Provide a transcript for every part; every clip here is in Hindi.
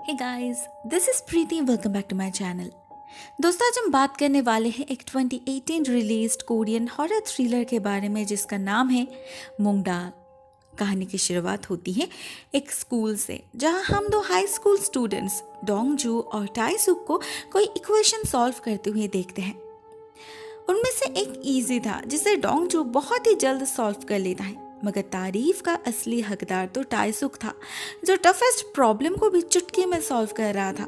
Hey guys, this is Preeti. Welcome back to my channel. दोस्तों, आज हम बात करने वाले हैं एक 2018 रिलीज्ड कोरियन हॉरर थ्रिलर के बारे में जिसका नाम है मुंगडाल। कहानी की शुरुआत होती है एक स्कूल से, जहां हम दो हाई स्कूल स्टूडेंट्स डोंगजू और टाइसुक को कोई इक्वेशन सॉल्व करते हुए देखते हैं। उनमें से एक इजी था जिसे डोंगजू बहुत ही जल्द सॉल्व कर लेता है, मगर तारीफ का असली हकदार तो टाइसुक था, जो टफेस्ट प्रॉब्लम को भी चुटकी में सॉल्व कर रहा था।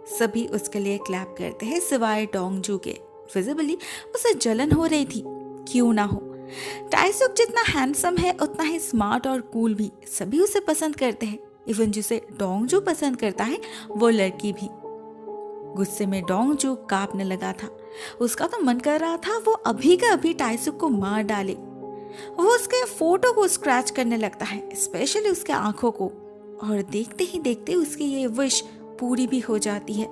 सभी उसके लिए क्लैप करते हैं सिवाय डोंगजू के। विजिबली उसे जलन हो रही थी। क्यों ना हो, टाइसुक जितना हैंडसम है उतना ही स्मार्ट और कूल भी। सभी उसे पसंद करते हैं। इवन जिसे डोंगजू पसंद करता है वो लड़की भी। गुस्से में डोंगजू कांपने लगा था। उसका तो मन कर रहा था वो अभी का अभी टाइसुक को मार डाले। वो उसके फोटो को स्क्रैच करने लगता है, स्पेशली उसके आंखों को, और देखते ही देखते उसकी ये विश पूरी भी हो जाती है।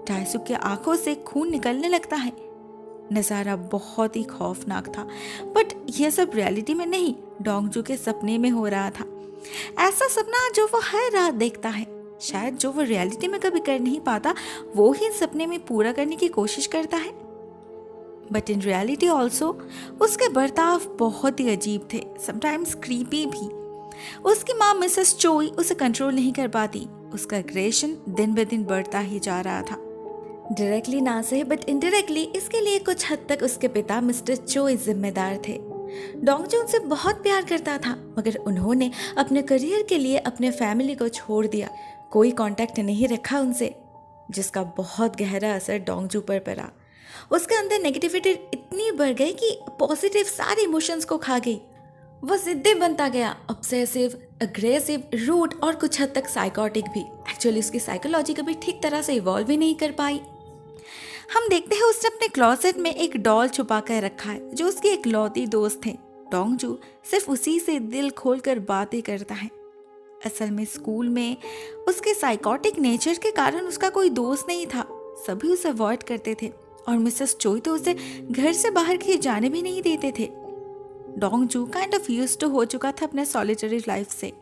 टाइसुक के आंखों से खून निकलने लगता है। नजारा बहुत ही खौफनाक था, बट यह सब रियलिटी में नहीं, डोंगजू के सपने में हो रहा था। ऐसा सपना जो वो हर रात देखता है। शायद जो वो रियलिटी में कभी कर नहीं पाता, वो ही सपने में पूरा करने की कोशिश करता है। बट इन रियलिटी ऑल्सो उसके बर्ताव बहुत ही अजीब थे, समटाइम्स क्रीपी भी। उसकी माँ मिसेस चोई उसे कंट्रोल नहीं कर पाती। उसका एग्रेशन दिन ब दिन बढ़ता ही जा रहा था। डायरेक्टली ना सही बट इनडायरेक्टली इसके लिए कुछ हद तक उसके पिता मिस्टर चोई जिम्मेदार थे। डोंगजू उनसे बहुत प्यार करता था, मगर उन्होंने अपने करियर के लिए अपने फैमिली को छोड़ दिया। कोई कांटेक्ट नहीं रखा उनसे, जिसका बहुत गहरा असर डोंगजू पर पड़ा। उसके अंदर नेगेटिविटी इतनी बढ़ गई कि पॉजिटिव सारे इमोशंस को खा गई। वो जिद्दी बनता गया, ऑब्सेसिव, अग्रेसिव, रूड और कुछ हद तक साइकोटिक भी। एक्चुअली उसकी साइकोलॉजी कभी ठीक तरह से इवॉल्व ही नहीं कर पाई। हम देखते हैं उसने अपने क्लोसेट में एक डॉल छुपा कर रखा है जो उसकी इकलौती दोस्त है। डोंगजू सिर्फ उसी से दिल खोलकर बातें करता है। असल में स्कूल में उसके साइकोटिक नेचर के कारण उसका कोई दोस्त नहीं था। सभी उसे अवॉइड करते थे और मिसेस चोई तो उसे घर से बाहर कहीं जाने भी नहीं देते थे। डोंगजू काइंड ऑफ यूज्ड टू हो चुका था अपने सॉलिटरी लाइफ से।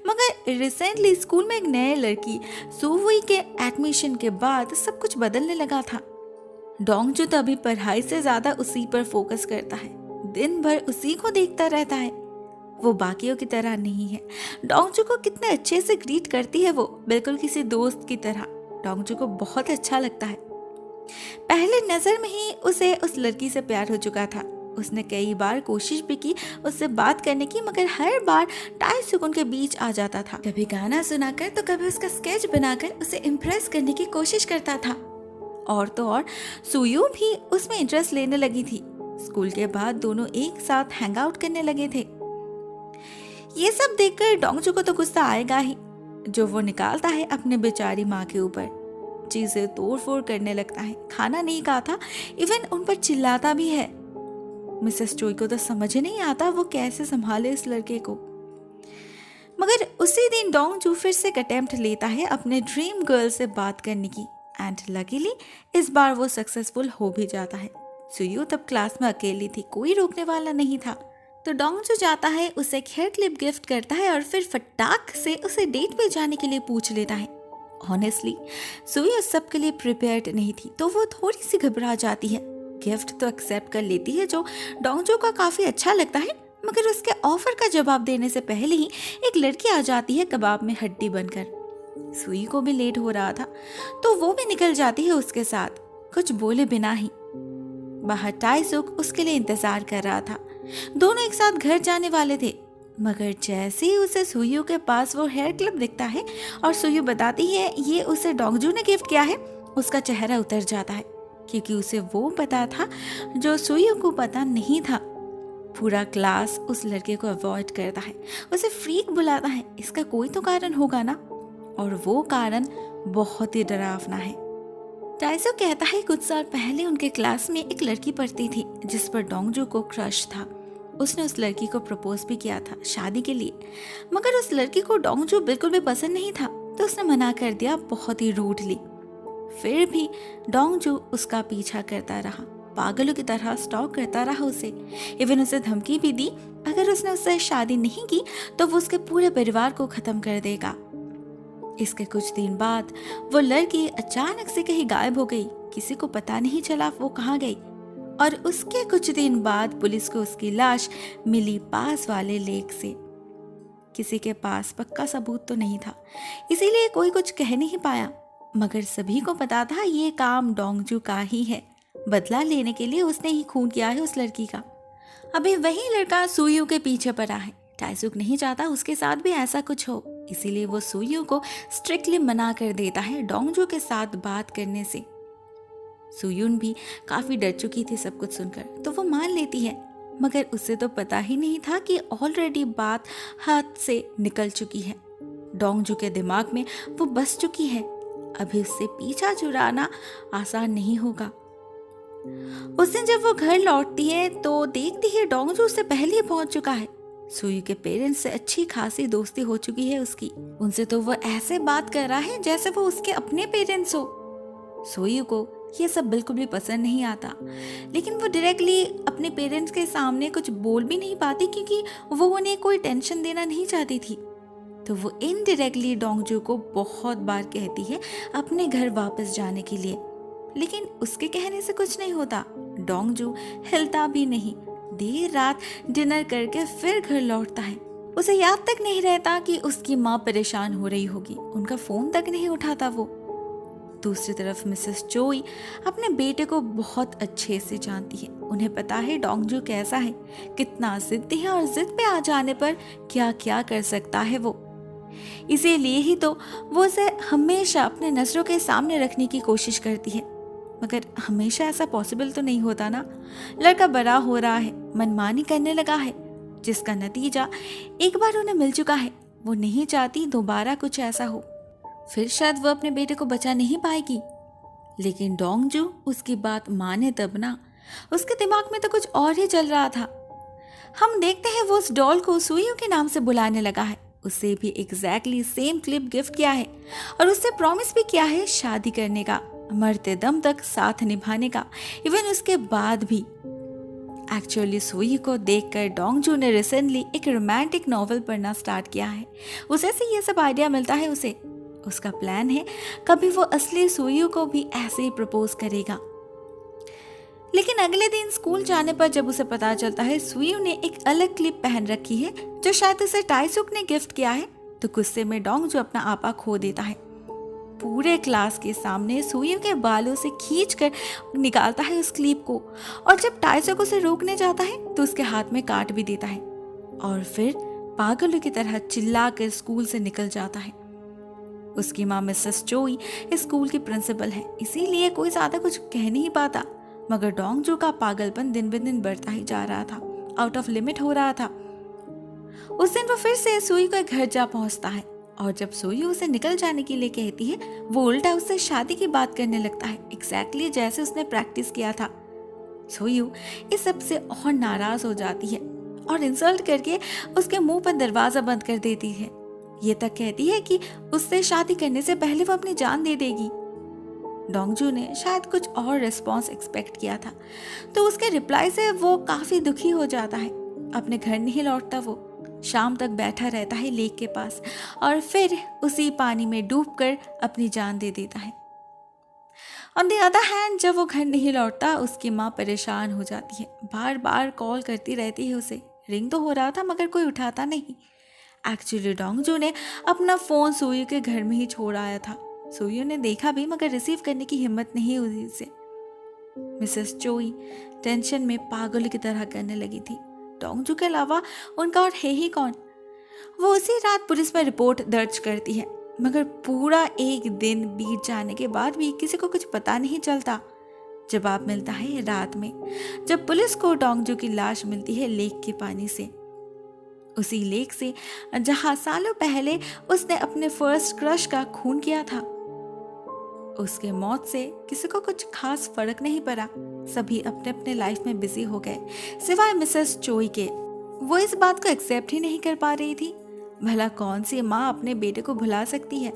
मगर रिसेंटली स्कूल में एक नई लड़की सुवुई के एडमिशन के बाद सब कुछ बदलने लगा था। डोंगजू तो अभी पढ़ाई से ज्यादा उसी पर फोकस करता है, दिन भर उसी को देखता रहता है। वो बाकियों की तरह नहीं है। डोंगजू को कितने अच्छे से ग्रीट करती है वो, बिल्कुल किसी दोस्त की तरह। डोंगजू को बहुत अच्छा लगता है। पहले नजर में ही उसे उस लड़की से प्यार हो चुका था। उसने कई बार कोशिश भी की उससे बात करने की, मगर हर बार टाइसुक उनके बीच आ जाता था। कभी गाना सुनाकर तो कभी उसका स्केच बनाकर उसे इम्प्रेस करने की कोशिश करता था। और तो और सुयू भी उसमें इंटरेस्ट लेने लगी थी। स्कूल के बाद दोनों एक साथ हैंग आउट करने लगे थे। ये सब देखकर डोंगजू को तो गुस्सा आएगा ही, जो वो निकालता है अपने बेचारी माँ के ऊपर। चीजें तोड़ फोड़ करने लगता है। खाना नहीं खाता, इवन उन पर चिल्लाता भी है। मिसेस चोई को तो समझ ही नहीं आता वो कैसे संभाले इस लड़के को। मगर उसी दिन डोंगजू फिर से एक अटेम्प्ट लेता है अपने ड्रीम गर्ल से बात करने की, एंड लकीली इस बार वो सक्सेसफुल हो भी जाता है। सुयू तब क्लास में अकेली थी, कोई रोकने वाला नहीं था। तो डोंगजू जाता है, उसे एक हेयर क्लिप गिफ्ट करता है और फिर फटाक से उसे डेट पे जाने के लिए पूछ लेता है। ऑनेस्टली सुई उस सब के लिए प्रिपेयर्ड नहीं थी, तो वो थोड़ी सी घबरा जाती है। गिफ्ट तो एक्सेप्ट कर लेती है, जो डोंगजू का काफी अच्छा लगता है। मगर उसके ऑफर का जवाब देने से पहले ही एक लड़की आ जाती है कबाब में हड्डी बनकर। सुई को भी लेट हो रहा था, तो वो भी निकल जाती है उसके साथ, कुछ बोले बिना ही। बाहर टाइसुक उसके लिए इंतजार कर रहा था। दोनों एक साथ घर जाने वाले थे, मगर जैसे ही उसे सुयू के पास वो हेयर क्लिप दिखता है और सुयू बताती है ये उसे डोंगजू ने गिफ्ट किया है, उसका चेहरा उतर जाता है, क्योंकि उसे वो पता था जो सुयू को पता नहीं था। पूरा क्लास उस लड़के को अवॉइड करता है, उसे फ्रीक बुलाता है। इसका कोई तो कारण होगा ना, और वो कारण बहुत ही डरावना है। टाइसो कहता है कुछ साल पहले उनके क्लास में एक लड़की पढ़ती थी जिस पर डोंगजू को क्रश था। उसने उस लड़की को प्रपोज भी किया था शादी के लिए, मगर उस लड़की को डोंगजू बिल्कुल भी पसंद नहीं था, तो उसने मना कर दिया बहुत ही रूडली। फिर भी डोंगजू उसका पीछा करता रहा, पागलों की तरह स्टॉक करता रहा उसे। इवन उसे धमकी भी दी, अगर उसने उससे शादी नहीं की तो वो उसके पूरे परिवार को खत्म कर देगा। इसके कुछ दिन बाद वो लड़की अचानक से कहीं गायब हो गई। किसी को पता नहीं चला वो कहाँ गई। और उसके कुछ दिन बाद पुलिस को उसकी लाश मिली पास वाले लेक से। किसी के पास पक्का सबूत तो नहीं था, इसीलिए कोई कुछ कह नहीं पाया, मगर सभी को पता था ये काम डोंगजू का ही है। बदला लेने के लिए उसने ही खून किया है उस लड़की का। अभी वही लड़का सुयू के पीछे पड़ा है। टाइसुक नहीं चाहता उसके साथ भी ऐसा कुछ हो, इसीलिए वो सुयू को स्ट्रिक्टली मना कर देता है डोंगजू के साथ बात करने से। सुयून भी काफी डर चुकी थी सब कुछ सुनकर, तो वो मान लेती है, मगर उसे तो पता ही नहीं था कि ऑलरेडी बात हाथ से निकल चुकी है। डोंगजू के दिमाग में वो बस चुकी है। अभी उससे पीछा छुड़ाना आसान नहीं होगा। उस दिन जब वो घर लौटती है तो देखती है डोंगजू उससे पहले ही पहुंच चुका है। सुयू के पेरेंट्स से अच्छी खासी दोस्ती हो चुकी है उसकी। उनसे तो वो ऐसे बात कर रहा है जैसे वो उसके अपने पेरेंट्स हो। सुयू को ये सब बिल्कुल भी पसंद नहीं आता, लेकिन वो डायरेक्टली अपने पेरेंट्स के सामने कुछ बोल भी नहीं पाती क्योंकि वो उन्हें कोई टेंशन देना नहीं चाहती थी। तो वो इनडायरेक्टली डोंगजू को बहुत बार कहती है अपने घर वापस जाने के लिए, लेकिन उसके कहने से कुछ नहीं होता। डोंगजू हिलता भी नहीं। देर रात डिनर करके फिर घर लौटता है। उसे याद तक नहीं रहता कि उसकी माँ परेशान हो रही होगी। उनका फोन तक नहीं उठाता वो। दूसरी तरफ मिसेस चोई अपने बेटे को बहुत अच्छे से जानती है। उन्हें पता है डोंगजू कैसा है, कितना जिद्दी है और जिद पे आ जाने पर क्या क्या कर सकता है वो। इसीलिए ही तो वो उसे हमेशा अपने नजरों के सामने रखने की कोशिश करती है, मगर हमेशा ऐसा पॉसिबल तो नहीं होता ना। लड़का बड़ा हो रहा है, मनमानी करने लगा है, जिसका नतीजा एक बार उन्हें मिल चुका है। वो नहीं चाहती दोबारा कुछ ऐसा हो, फिर शायद वो अपने बेटे को बचा नहीं पाएगी। लेकिन डोंगजू उसकी बात माने तब ना। उसके दिमाग में तो कुछ और ही चल रहा था। हम देखते हैं वो उस डॉल को सुयू के नाम से बुलाने लगा है। उसे भी एग्जैक्टली सेम क्लिप गिफ्ट किया है और उससे प्रॉमिस भी किया है शादी करने का, मरते दम तक साथ निभाने का, इवन उसके बाद भी। एक्चुअली सुयू को देखकर डोंगजू ने रिसेंटली एक रोमांटिक नॉवेल पढ़ना स्टार्ट किया है। उसे से ये सब आइडिया मिलता है उसे। उसका प्लान है कभी वो असली सुयू को भी ऐसे ही प्रपोज करेगा। लेकिन अगले दिन स्कूल जाने पर जब उसे पता चलता है सुयू ने एक अलग क्लिप पहन रखी है जो शायद उसे टाइसुक ने गिफ्ट किया है, तो गुस्से में डोंगजू अपना आपा खो देता है। पूरे क्लास के सामने सुयू के बालों से खींचकर निकालता है उस क्लिप को, और जब टाइसुक उसे रोकने जाता है तो उसके हाथ में काट भी देता है और फिर पागलों की तरह चिल्लाकर स्कूल से निकल जाता है। उसकी माँ मिसेस चोई स्कूल की प्रिंसिपल है, इसीलिए कोई ज्यादा कुछ कह नहीं पाता, मगर डोंगजू का पागलपन दिन ब दिन बढ़ता ही जा रहा था, आउट ऑफ लिमिट हो रहा था। उस दिन वो फिर से सुयू के घर जा पहुंचता है और जब सुयू उसे निकल जाने के लिए कहती है, वो उल्टा उससे शादी की बात करने लगता है, एग्जैक्टली जैसे उसने प्रैक्टिस किया था। सुयू इस सब से और नाराज हो जाती है और इंसल्ट करके उसके मुंह पर दरवाजा बंद कर देती है। ये तक कहती है कि उससे शादी करने से पहले वो अपनी जान दे देगी। डोंगजू ने शायद कुछ और रिस्पॉन्स एक्सपेक्ट किया था, तो उसके रिप्लाई से वो काफी दुखी हो जाता है। अपने घर नहीं लौटता वो, शाम तक बैठा रहता है लेक के पास और फिर उसी पानी में डूबकर अपनी जान दे देता है। ऑन द अदर हैंड जब वो घर नहीं लौटता उसकी माँ परेशान हो जाती है, बार बार कॉल करती रहती है उसे। रिंग तो हो रहा था मगर कोई उठाता नहीं। एक्चुअली डोंगजू ने अपना फोन सुयू के घर में ही छोड़ आया था। सुयू ने देखा भी मगर रिसीव करने की हिम्मत नहीं हुई उसे। मिसेस चोई टेंशन में पागल की तरह करने लगी थी। डोंगजू के अलावा उनका और है ही कौन। वो उसी रात पुलिस में रिपोर्ट दर्ज करती है, मगर पूरा एक दिन बीत जाने के बाद भी किसी को कुछ पता नहीं चलता। जवाब मिलता है रात में, जब पुलिस को डोंगजू की लाश मिलती है लेक के पानी से, उसी लेक से जहां सालों पहले उसने अपने फर्स्ट क्रश का खून किया था। उसके मौत से किसी को कुछ खास फर्क नहीं पड़ा। सभी अपने अपने लाइफ में बिजी हो गए सिवाय मिसेस चोई के। वो इस बात को एक्सेप्ट ही नहीं कर पा रही थी। भला कौन सी माँ अपने बेटे को भुला सकती है।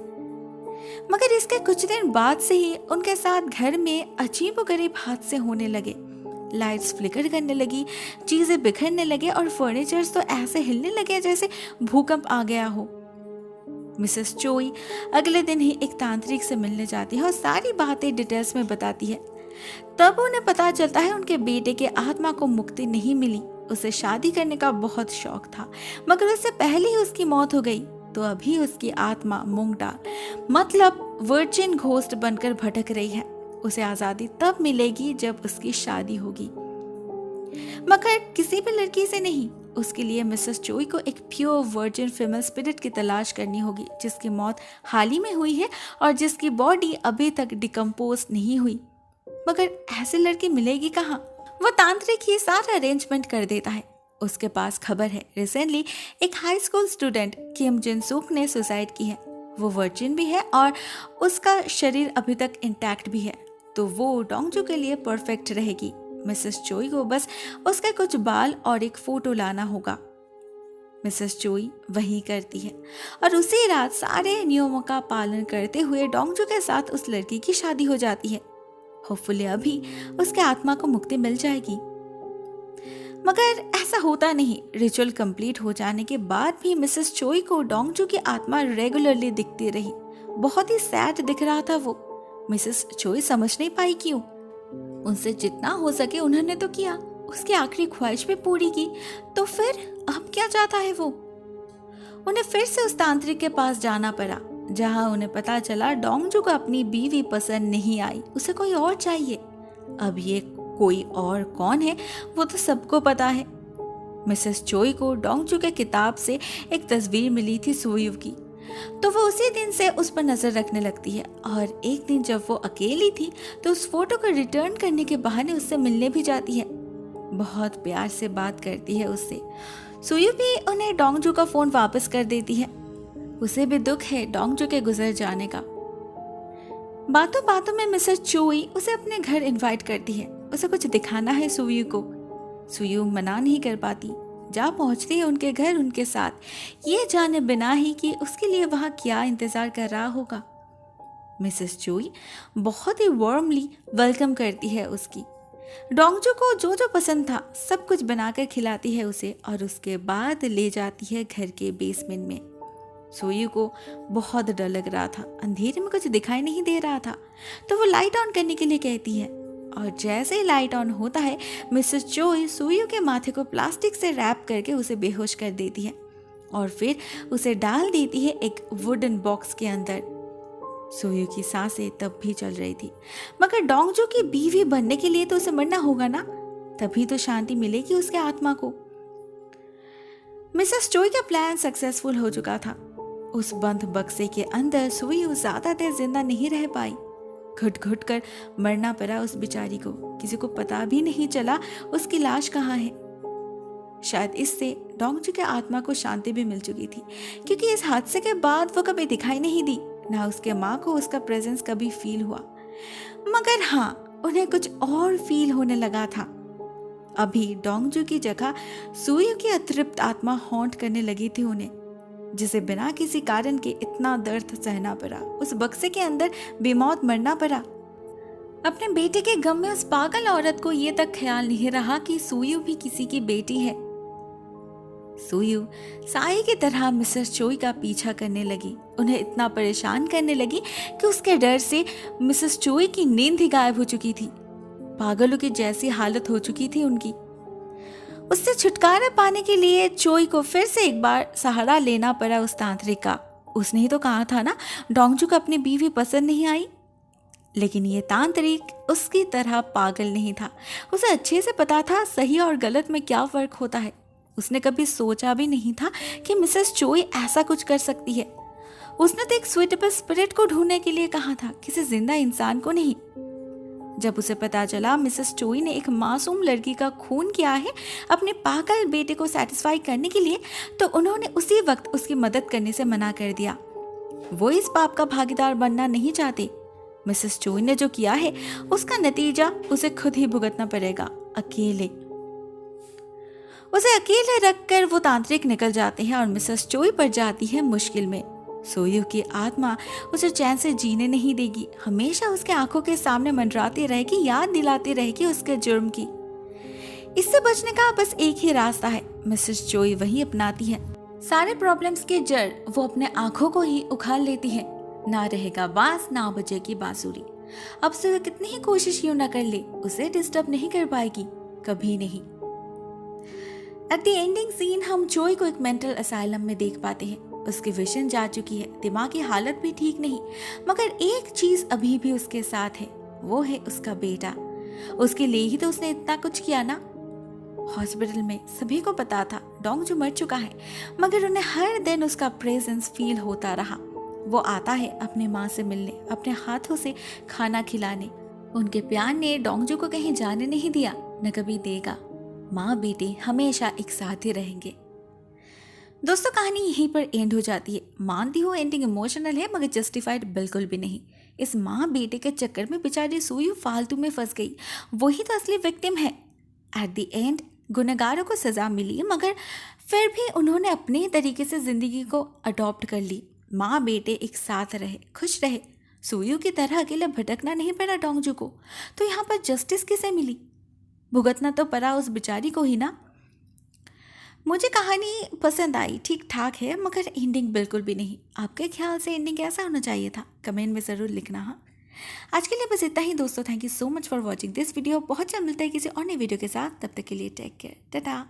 मगर इसके कुछ दिन बाद से ही उनके साथ घर में अजीबोगरीब हादसे होने लगे। लाइट्स फ्लिकर करने लगी, चीजें बिखरने लगे और फर्नीचर्स तो ऐसे हिलने लगे जैसे भूकंप आ गया हो। मिसेस चोई अगले दिन ही एक तांत्रिक से मिलने जाती है और सारी बातें डिटेल्स में बताती है। तब उन्हें पता चलता है उनके बेटे के आत्मा को मुक्ति नहीं मिली। उसे शादी करने का बहुत शौक था, मगर उससे पहले ही उसकी मौत हो गई। तो अभी उसकी आत्मा मूंगडाल मतलब वर्जिन घोस्ट बनकर भटक रही है। उसे आजादी तब मिलेगी जब उसकी शादी होगी, मगर किसी भी लड़की से नहीं। उसके लिए मिसेस चोई को एक प्योर वर्जिन फीमेल स्पिरिट की तलाश करनी होगी, जिसकी मौत हाल ही में हुई है और जिसकी बॉडी अभी तक डिकम्पोज नहीं हुई। मगर ऐसी लड़की मिलेगी कहाँ? वो तांत्रिक ही सारा अरेंजमेंट कर देता है। उसके पास खबर है रिसेंटली एक हाई स्कूल स्टूडेंट किम जिन सूक ने सुसाइड की है। वो वर्जिन भी है और उसका शरीर अभी तक इंटैक्ट भी है, तो वो डोंगजू के लिए परफेक्ट रहेगी। मिसेस चोई को बस उसके कुछ बाल और एक फोटो लाना होगा। मिसेस चोई वही करती है और उसी रात सारे नियमों का पालन करते हुए डोंगजू के साथ उस लड़की की शादी हो जाती है। होपफुली अभी उसके आत्मा को मुक्ति मिल जाएगी, मगर ऐसा होता नहीं। रिचुअल कंप्लीट हो जाने के बाद भी मिसेस चोई को डोंगजू की आत्मा रेगुलरली दिखती रही। बहुत ही सैड दिख रहा था वो। मिसेस चोई समझ नहीं पाई क्यों। उनसे जितना हो सके उन्होंने तो किया, उसकी आखिरी ख्वाहिश भी पूरी की, तो फिर अब क्या चाहता है वो? उन्हें फिर से उस तांत्रिक के पास जाना पड़ा, जहां उन्हें पता चला डोंगजू को अपनी बीवी पसंद नहीं आई, उसे कोई और चाहिए। अब ये कोई और कौन है वो तो सबको पता है। मिसेस चोई को डोंगजू के किताब से एक तस्वीर मिली थी सुयू की, तो वो उसी दिन से उस पर नजर रखने लगती है। और एक दिन जब वो अकेली थी तो उस फोटो को रिटर्न करने के बहाने उससे मिलने भी जाती है। बहुत प्यार से बात करती है उससे। सुयू भी उन्हें डोंगजू का फोन वापस कर देती है। उसे भी दुख है डोंगजू के गुजर जाने का। बातों बातों में मिसेस चोई उसे अपने घर इनवाइट करती है। उसे कुछ दिखाना है सुयू को। सुयू मना नहीं कर पाती, जा पहुंचती है उनके घर उनके साथ, ये जाने बिना ही कि उसके लिए वहां क्या इंतजार कर रहा होगा। मिसेस चोई बहुत ही वार्मली वेलकम करती है उसकी। डोंगजू को जो जो पसंद था सब कुछ बनाकर खिलाती है उसे और उसके बाद ले जाती है घर के बेसमेंट में। सुयू को बहुत डर लग रहा था, अंधेरे में कुछ दिखाई नहीं दे रहा था, तो वो लाइट ऑन करने के लिए कहती है। और जैसे ही लाइट ऑन होता है मिसेस चोई सुयू के माथे को प्लास्टिक से रैप करके उसे बेहोश कर देती है और फिर उसे डाल देती है एक वुडन बॉक्स के अंदर। सुयू की सांसें तब भी चल रही थी, मगर डोंगजू की बीवी बनने के लिए तो उसे मरना होगा ना, तभी तो शांति मिलेगी उसके आत्मा को। मिसेस चोई का प्लान सक्सेसफुल हो चुका था। उस बंद बक्से के अंदर सुयू ज्यादा देर जिंदा नहीं रह पाई। घुट घुट कर मरना पड़ा उस बेचारी को। किसी को पता भी नहीं चला उसकी लाश कहाँ है। शायद इससे डोंगजू के आत्मा को शांति भी मिल चुकी थी, क्योंकि इस हादसे के बाद वो कभी दिखाई नहीं दी, ना उसके माँ को उसका प्रेजेंस कभी फील हुआ। मगर हाँ, उन्हें कुछ और फील होने लगा था। अभी डोंगजू की जगह सुयू की अतृप्त आत्मा हॉन्ट करने लगी थी उन्हें, जिसे बिना किसी कारण के इतना दर्द सहना पड़ा, उस बक्से के अंदर बेमौत मरना पड़ा। अपने बेटे के गम में उस पागल औरत को ये तक ख्याल नहीं रहा कि सुयू भी किसी की बेटी है। सुयू साई की तरह मिसेस चोई का पीछा करने लगी, उन्हें इतना परेशान करने लगी कि उसके डर से मिसेस चोई की नींद ही गायब हो चुकी थी। पागलों की जैसी हालत हो चुकी थी उनकी। उससे छुटकारा पाने के लिए चोई को फिर से एक बार सहारा लेना पड़ा उस तांत्रिक का। उसने ही तो कहा था ना डोंगजू को अपनी बीवी पसंद नहीं आई। लेकिन ये तांत्रिक उसकी तरह पागल नहीं था। उसे अच्छे से पता था सही और गलत में क्या फर्क होता है। उसने कभी सोचा भी नहीं था कि मिसेस चोई ऐसा कुछ कर सकती है। उसने तो एक स्वीटेबल स्पिरिट को ढूंढने के लिए कहा था, किसी जिंदा इंसान को नहीं। जब उसे पता चला मिसेस चोई ने एक मासूम लड़की का खून किया है अपने पागल बेटे को सेटिस्फाई करने के लिए, तो उन्होंने उसी वक्त उसकी मदद करने से मना कर दिया। वो इस पाप का भागीदार बनना नहीं चाहते। मिसेस चोई ने जो किया है उसका नतीजा उसे खुद ही भुगतना पड़ेगा, अकेले। उसे अकेले रखकर वो तांत्रिक निकल जाते हैं और मिसेस चोई पड़ जाती है मुश्किल में। सुयू की आत्मा उसे चैन से जीने नहीं देगी, हमेशा उसके आंखों के सामने मंडराती रहेगी, याद दिलाती रहेगी उसके जुर्म की। इससे बचने का बस एक ही रास्ता है, मिसेस चोई वही अपनाती है। सारे प्रॉब्लम्स की जड़ वो अपने आंखों को ही उखाड़ लेती है। ना रहेगा बांस ना बजेगी बांसुरी। अब से वो कितनी ही कोशिश यूं ना कर ले, उसे डिस्टर्ब नहीं कर पाएगी, कभी नहीं। एट द एंडिंग सीन हम जोई को एक मेंटल असाइलम में देख पाते हैं। उसकी विजन जा चुकी है, दिमागी हालत भी ठीक नहीं, मगर एक चीज अभी भी उसके साथ है, वो है उसका बेटा। उसके लिए ही तो उसने इतना कुछ किया ना। हॉस्पिटल में सभी को पता था डोंगजू मर चुका है, मगर उन्हें हर दिन उसका प्रेजेंस फील होता रहा। वो आता है अपनी माँ से मिलने, अपने हाथों से खाना खिलाने। उनके प्यार ने डोंगजू को कहीं जाने नहीं दिया, न कभी देगा। माँ बेटे हमेशा एक साथ ही रहेंगे। दोस्तों, कहानी यहीं पर एंड हो जाती है। मानती हूँ एंडिंग इमोशनल है, मगर जस्टिफाइड बिल्कुल भी नहीं। इस माँ बेटे के चक्कर में बेचारी सुयू फालतू में फंस गई। वही तो असली विक्टिम है। एट द एंड गुनहगारों को सजा मिली, मगर फिर भी उन्होंने अपने तरीके से जिंदगी को अडॉप्ट कर ली। माँ बेटे एक साथ रहे, खुश रहे। सुयू की तरह अकेले भटकना नहीं पड़ा डोंगजू को। तो यहाँ पर जस्टिस किसे मिली? भुगतना तो पड़ा उस बेचारी को ही ना। मुझे कहानी पसंद आई, ठीक ठाक है, मगर एंडिंग बिल्कुल भी नहीं। आपके ख्याल से एंडिंग कैसा होना चाहिए था? कमेंट में ज़रूर लिखना। हाँ, आज के लिए बस इतना ही दोस्तों। Thank you so much for watching this video. बहुत जल्द मिलता है किसी और नई वीडियो के साथ। तब तक के लिए टेक केयर, टाटा।